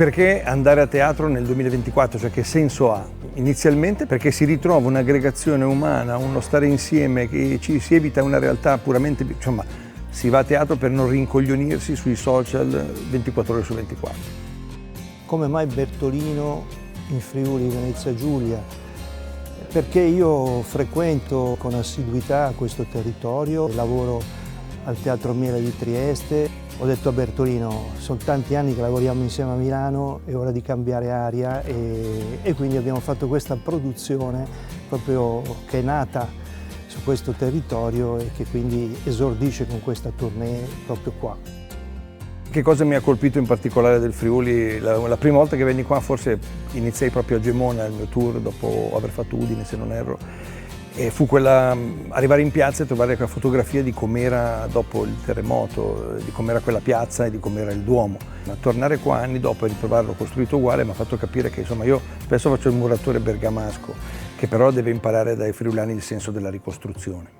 Perché andare a teatro nel 2024, cioè che senso ha? Inizialmente perché si ritrova un'aggregazione umana, uno stare insieme, che ci si evita una realtà puramente, insomma, si va a teatro per non rincoglionirsi sui social 24 ore su 24. Come mai Bertolino in Friuli Venezia Giulia? Perché io frequento con assiduità questo territorio, lavoro al Teatro Miele di Trieste. Ho detto a Bertolino, sono tanti anni che lavoriamo insieme a Milano, è ora di cambiare aria e quindi abbiamo fatto questa produzione proprio che è nata su questo territorio e che quindi esordisce con questa tournée proprio qua. Che cosa mi ha colpito in particolare del Friuli? La prima volta che venni qua forse iniziai proprio a Gemona il mio tour dopo aver fatto Udine, se non erro, e fu quella arrivare in piazza e trovare quella fotografia di com'era dopo il terremoto, di com'era quella piazza e di com'era il Duomo. Ma tornare qua anni dopo e ritrovarlo costruito uguale mi ha fatto capire che insomma io spesso faccio il muratore bergamasco, che però deve imparare dai friulani il senso della ricostruzione.